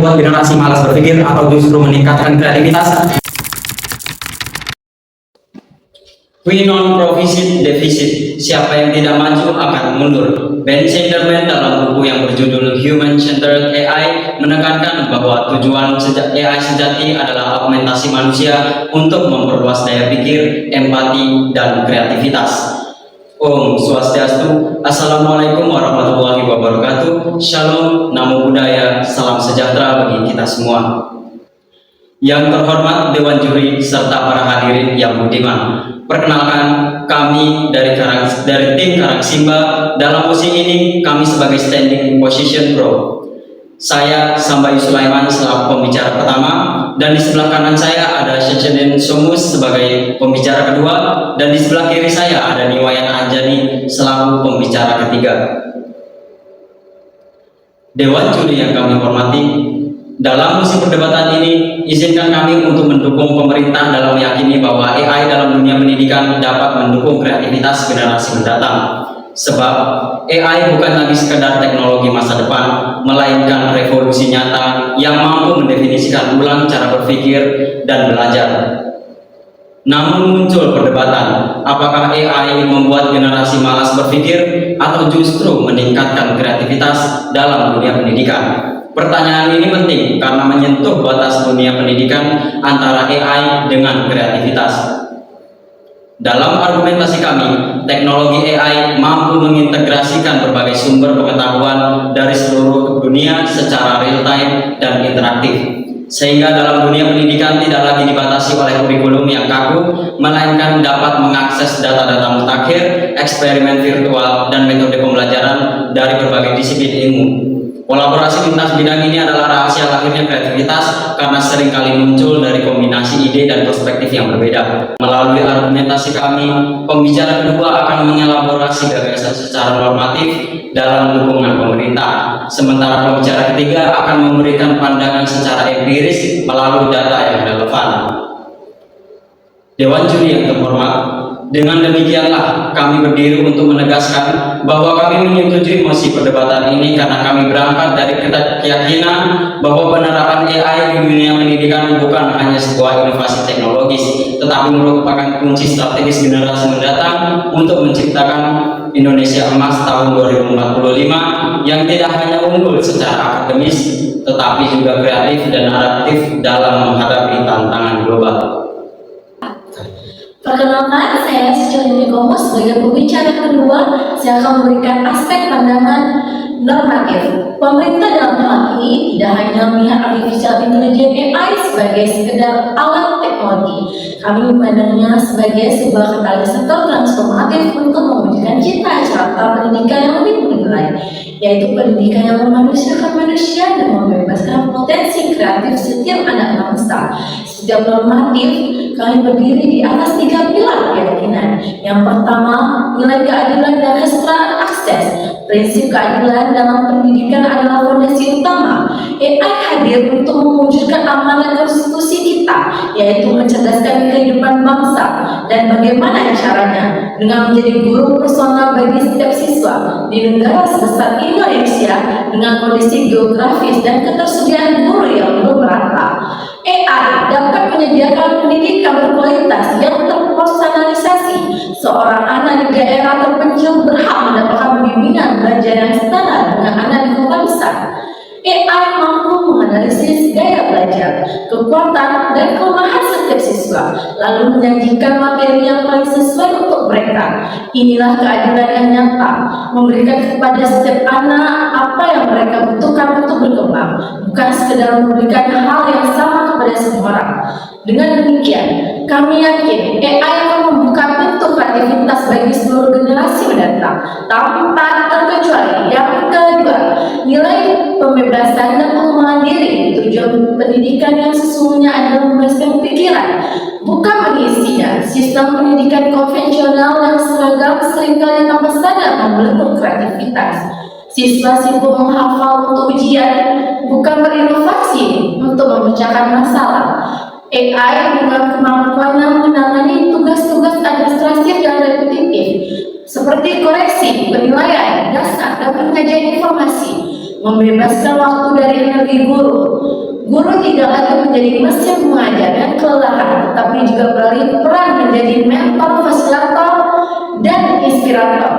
membuat generasi malas berpikir atau justru meningkatkan kreativitas? We non-profit deficit. Siapa yang tidak maju akan mundur. Ben Shenderman dalam buku yang berjudul Human Centered AI menekankan bahwa tujuan AI sejati adalah augmentasi manusia untuk memperluas daya pikir, empati, dan kreativitas. Om Swastiastu. Assalamualaikum warahmatullahi wabarakatuh. Shalom, Namo Buddhaya, salam sejahtera bagi kita semua. Yang terhormat Dewan Juri serta para hadirin yang budiman, perkenalkan kami dari tim Karang Simba. Dalam posisi ini kami sebagai standing position pro. Saya Sambayu Sulaiman selaku pembicara pertama, dan di sebelah kanan saya ada Syeceden Somus sebagai pembicara kedua, dan di sebelah kiri saya ada Niwayan Anjani selaku pembicara ketiga. Dewan Juri yang kami hormati, dalam musim perdebatan ini, izinkan kami untuk mendukung pemerintah dalam meyakini bahwa AI dalam dunia pendidikan dapat mendukung kreativitas generasi mendatang. Sebab AI bukan lagi sekedar teknologi masa depan, melainkan revolusi nyata yang mampu mendefinisikan ulang cara berpikir dan belajar. Namun muncul perdebatan, apakah AI membuat generasi malas berpikir atau justru meningkatkan kreativitas dalam dunia pendidikan? Pertanyaan ini penting karena menyentuh batas dunia pendidikan antara AI dengan kreativitas. Dalam argumentasi kami, teknologi AI mampu mengintegrasikan berbagai sumber pengetahuan dari seluruh dunia secara real time dan interaktif. Sehingga dalam dunia pendidikan tidak lagi dibatasi oleh kurikulum yang kaku, melainkan dapat mengakses data-data mutakhir, eksperimen virtual, dan metode pembelajaran dari berbagai disiplin ilmu. Kolaborasi lintas bidang ini adalah rahasia lahirnya kreativitas karena seringkali muncul dari kombinasi ide dan perspektif yang berbeda. Melalui argumentasi kami, pembicara kedua akan mengelaborasi gagasan secara normatif dalam dukungan pemerintah. Sementara pembicara ketiga akan memberikan pandangan secara empiris melalui data yang relevan. Dewan Juri yang terhormat, dengan demikianlah kami berdiri untuk menegaskan bahwa kami menyetujui mosi perdebatan ini karena kami berangkat dari keyakinan bahwa penerapan AI di dunia pendidikan bukan hanya sebuah inovasi teknologis, tetapi merupakan kunci strategis generasi mendatang untuk menciptakan Indonesia Emas tahun 2045 yang tidak hanya unggul secara akademis, tetapi juga kreatif dan adaptif dalam menghadapi tantangan global. Perkenalkan, saya Syeceden Somus sebagai pembicara kedua. Saya akan memberikan aspek pandangan normatif. Pemerintah dalam hal ini tidak hanya melihat artificial intelligence AI sebagai sekedar alat teknologi. Kami memandangnya sebagai sebuah katalisator transformatif untuk mewujudkan cita-cita pendidikan yang lebih bernilai, yaitu pendidikan yang memanusiakan manusia dan membebaskan potensi kreatif setiap anak bangsa. Setiap normatif kami berdiri di atas 3 pilar keyakinan. Yang pertama, nilai keadilan dan kesetaraan akses. Prinsip keadilan dalam pendidikan adalah fondasi utama. AI hadir untuk mewujudkan amanat konstitusi kita, yaitu mencerdaskan kehidupan bangsa. Dan bagaimana caranya? Dengan menjadi guru personal bagi setiap siswa di negara sebesar Indonesia dengan kondisi geografis dan ketersediaan guru yang belum merata. AI dapat menyediakan pendidikan berkualitas yang terpersonalisasi. Seorang anak di daerah terpencil berhak mendapatkan bimbingan belajar yang setara dengan anak di kota besar. AI mampu menganalisis gaya belajar, kekuatan, dan kelemahan setiap siswa, lalu menyajikan materi yang paling sesuai untuk mereka. Inilah keadilan yang nyata, memberikan kepada setiap anak apa yang mereka butuhkan untuk berkembang, bukan sekedar memberikan hal yang sama kepada semua orang. Dengan demikian, kami yakin AI akan membuka pintu kreativitas bagi seluruh generasi mendatang, tanpa terkecuali. Yang kedua, nilai pembebasan dan pengembangan diri. Tujuan pendidikan yang sesungguhnya adalah membebaskan pikiran, bukan mengisinya. Sistem pendidikan konvensional yang seragam seringkali tanpa sadar membelenggu kreativitas. Siswa sibuk menghafal untuk ujian, bukan berinovasi untuk memecahkan masalah. AI dengan kemampuannya menangani tugas-tugas administratif dan repetitif seperti koreksi, penilaian, dasar, dan penyajian informasi. membebaskan waktu dari energi guru. Guru tidak lagi menjadi mesin mengajar yang kelelahan, tetapi juga beralih peran menjadi mentor, fasilitator, dan inspirator.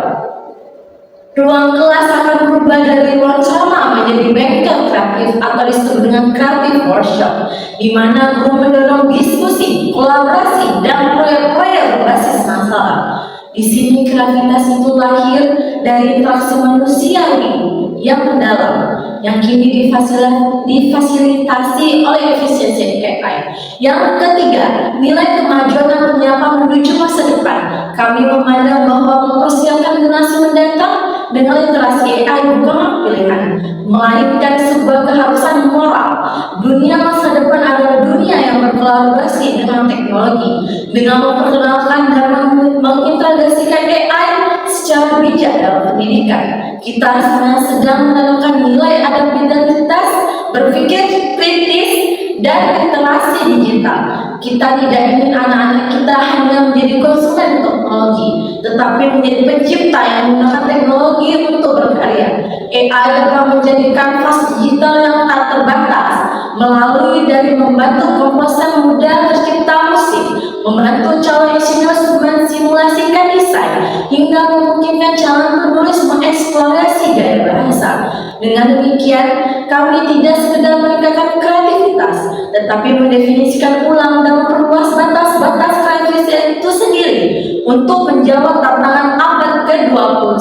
Ruang kelas akan berubah dari ruang ceramah menjadi bengkel kreatif atau disebut dengan creative workshop, di mana guru mendorong diskusi, kolaborasi, dan proyek-proyek berbasis masalah. Di sini kreativitas itu lahir dari interaksi manusiawi yang mendalam, yang kini difasilitasi oleh efisiensi AI. Yang ketiga, nilai kemajuan dan penyiapan menuju masa depan. Kami memandang bahwa mempersiapkan generasi mendatang dengan literasi AI bukanlah pilihan, melainkan sebuah keharusan moral. Dunia masa depan adalah dunia yang berkolaborasi dengan teknologi. Dengan memperkenalkan dan mengintegrasikan AI secara bijak dalam pendidikan, kita sedang menanamkan nilai adaptabilitas, berpikir kritis, dan literasi digital. Kita tidak ingin anak-anak kita hanya menjadi konsumen teknologi, tetapi menjadi pencipta yang menggunakan teknologi untuk berkarya. AI dapat menjadi kanvas digital yang tak terbatas, melalui dari membantu komposer muda tercipta musik, membantu calon insinyur mensimulasikan desain, hingga memungkinkan calon penulis mengeksplorasi gaya bahasa. Dengan demikian, kami tidak sekedar meningkatkan kreativitas, tetapi mendefinisikan ulang dan memperluas batas-batas kreativitas itu sendiri untuk menjawab tantangan abad ke-21.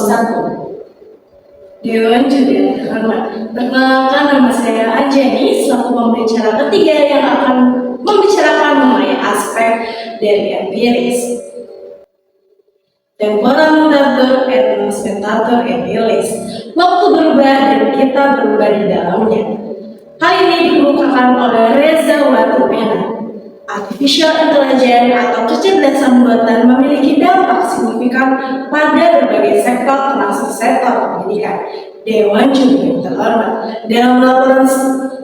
Dewan Juri terhormat, perkenalkan nama saya Ajeni selaku pembicara ketiga yang akan membicarakan mengenai aspek dari empiris. Temporal mutator et nos mutator et illis. Waktu berubah dan kita berubah di dalamnya. Hal ini dikemukakan oleh Reza Watumena. Artificial intelligence atau kecerdasan buatan memiliki dampak signifikan pada berbagai sektor termasuk sektor pendidikan. Dewan Juri yang terhormat, dalam laporan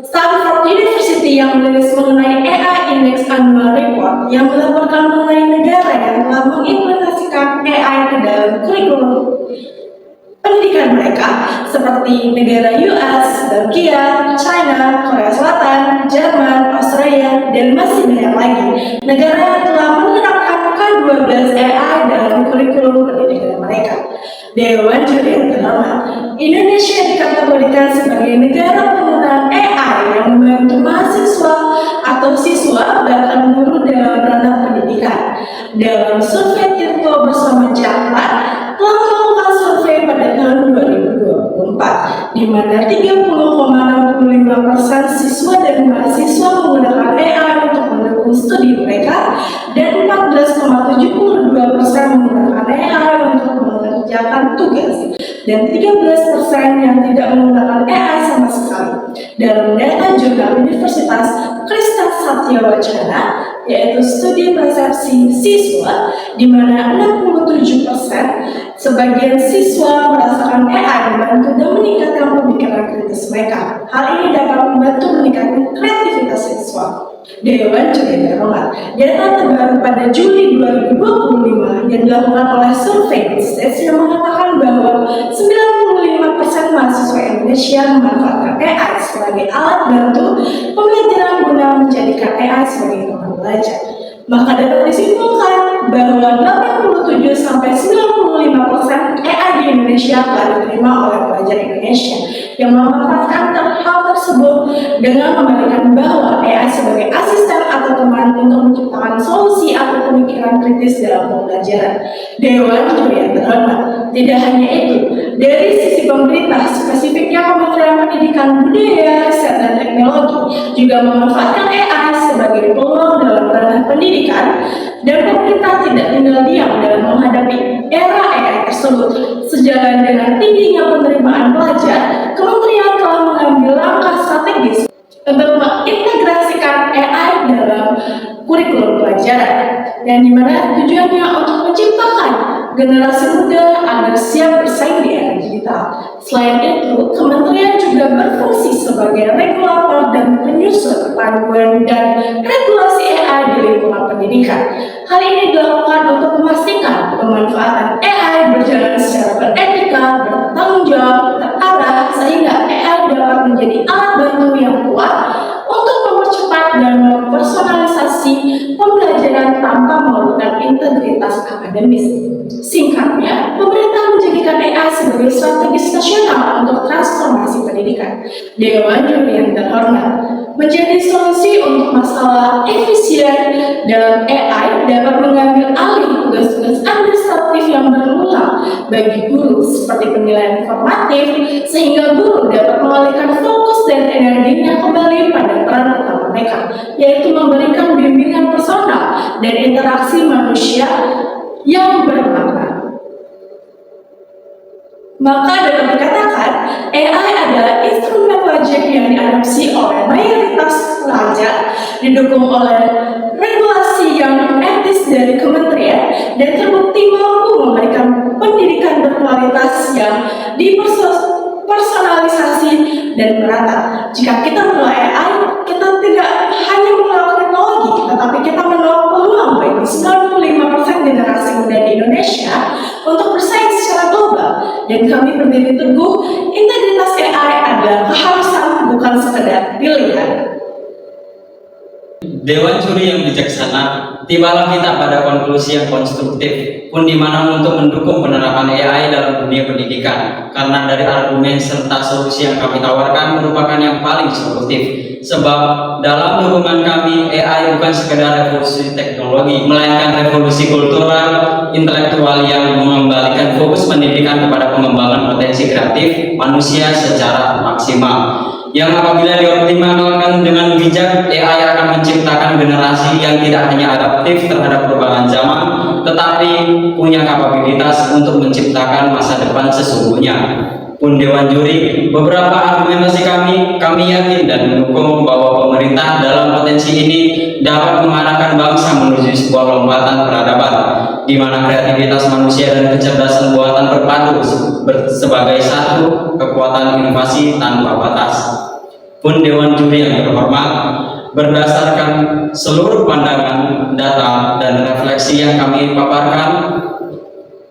Stanford University yang menulis mengenai AI Index Annual Report yang melaporkan mengenai negara yang telah mengimplementasikan AI ke dalam kurikulum pendidikan mereka seperti negara US, Belgia, China, Korea Selatan, Jerman, Australia, dan masih banyak lagi negara yang telah menerapkan K12 AI dalam kurikulum pendidikan mereka. Dewan Juri yang terhormat, Indonesia dikategorikan sebagai negara penggunaan AI yang membantu mahasiswa atau siswa bahkan guru dalam ranah pendidikan. Dalam survei Tirto bersama Jakpar telah melakukan survei pada tahun 2024, di mana 30,65% siswa dan mahasiswa menggunakan AI untuk mendukung studi mereka, dan 14,72% menggunakan AI untuk mengerjakan tugas, dan 13% yang tidak menggunakan AI sama sekali. Dalam data jurnal Universitas Kristen Satya Wacana, yaitu studi persepsi siswa, di mana 67% sebagian siswa merasakan AI membantu dan meningkatkan pemikiran kritis mereka. Hal ini dapat membantu meningkatkan kreativitas siswa. Dewan Juri terhormat, data terbaru pada Juli 2025 yang dilakukan oleh survei Stats yang mengatakan bahwa 95% mahasiswa Indonesia memanfaatkan AI sebagai alat bantu pembelajaran guna menjadikan AI sebagai teman belajar. Maka dapat disimpulkan bahwa 87-95% AI di Indonesia telah diterima oleh pelajar Indonesia yang memanfaatkan hal tersebut dengan memberikan bahwa AI sebagai asisten atau teman untuk menciptakan solusi atau pemikiran kritis dalam pembelajaran. Dewan Juri yang terhormat, tidak hanya itu, dari sisi pemerintah, spesifiknya Kementerian Pendidikan, Budaya, Riset, dan Teknologi juga memanfaatkan AI sebagai peluang dalam ranah pendidikan, dan pemerintah tidak tinggal diam dalam menghadapi era AI tersebut. Sejalan dengan tingginya penerimaan pelajar, kementerian telah mengambil langkah strategis untuk mengintegrasikan AI dalam kurikulum pelajaran, dan dimana tujuannya untuk menciptakan generasi muda agar siap bersaing di era digital. Selain itu, kementerian juga berfungsi sebagai regulator dan penyusun panduan dan regulasi AI di lingkungan pendidikan. Hal ini dilakukan untuk memastikan pemanfaatan AI berjalan secara beretika, bertanggung jawab, terarah, sehingga AI menjadi alat bantu yang kuat untuk mempercepat dan mempersonalisasi pembelajaran tanpa memerlukan integritas akademis. Singkatnya, pemerintah menjadikan AI sebagai strategis nasional untuk transformasi pendidikan. Dewan Juri yang terhormat, menjadi solusi untuk masalah efisien dalam AI dapat mengambil alih tugas-tugas administratif yang berulang bagi guru seperti penilaian informatif, sehingga guru dapat mengalihkan fokus dan energinya kembali pada peran utama mereka, yaitu memberikan bimbingan personal dan interaksi manusia yang bermakna. Maka dapat dikatakan, AI adalah instrumen wajib yang diadopsi oleh mayoritas pelajar, didukung oleh regulasi yang etis dari kementerian, dan terbukti mampu memberikan pendidikan berkualitas yang dipersonalisasi dan merata. Jika kita menolak AI, kita tidak hanya menolak teknologi, tetapi kita menolak peluang bagi 95% generasi muda di Indonesia untuk bersaing secara global. Dan kami berdiri teguh, integritas AI adalah keharusan, bukan sekedar pilihan. Dewan Juri yang bijaksana, tibalah kita pada konklusi yang konstruktif, pun di mana untuk mendukung penerapan AI dalam dunia pendidikan, karena dari argumen serta solusi yang kami tawarkan merupakan yang paling solutif. Sebab dalam dukungan kami, AI bukan sekedar revolusi teknologi, melainkan revolusi kultural, intelektual yang mengembalikan fokus pendidikan kepada pengembangan potensi kreatif manusia secara maksimal. Yang apabila dioptimalkan dengan bijak, AI akan menciptakan generasi yang tidak hanya adaptif terhadap perubahan zaman, tetapi punya kapabilitas untuk menciptakan masa depan sesungguhnya. Pun Dewan Juri, beberapa argumentasi kami yakin dan mendukung bahwa pemerintah dalam potensi ini dapat mengarahkan bangsa menuju sebuah lompatan peradaban, di mana kreativitas manusia dan kecerdasan buatan berpadu sebagai satu kekuatan inovasi tanpa batas. Pun Dewan Juri yang terhormat, berdasarkan seluruh pandangan, data, dan refleksi yang kami paparkan,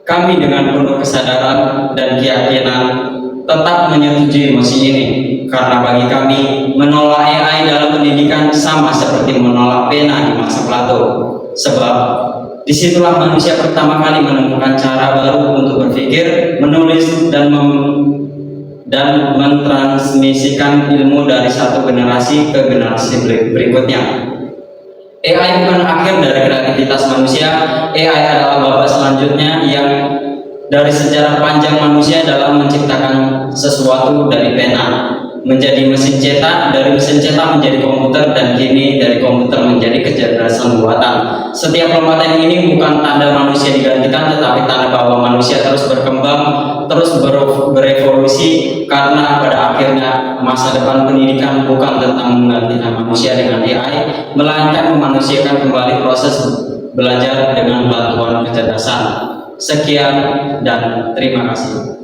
kami dengan penuh kesadaran dan keyakinan tetap menyetujui mosi ini, karena bagi kami menolak AI dalam pendidikan sama seperti menolak pena di masa Plato. Sebab disitulah manusia pertama kali menemukan cara baru untuk berpikir, menulis, dan mentransmisikan ilmu dari satu generasi ke generasi berikutnya. AI bukan akhir dari kreativitas manusia. AI adalah babak selanjutnya yang dari sejarah panjang manusia dalam menciptakan sesuatu dari pena, menjadi mesin cetak, dari mesin cetak menjadi komputer, dan kini dari komputer menjadi kecerdasan buatan. Setiap lompatan ini bukan tanda manusia digantikan, tetapi tanda bahwa manusia terus berkembang, terus berevolusi, karena pada akhirnya masa depan pendidikan bukan tentang menggantikan manusia dengan AI, melainkan memanusiakan kembali proses belajar dengan bantuan kecerdasan. Sekian dan terima kasih.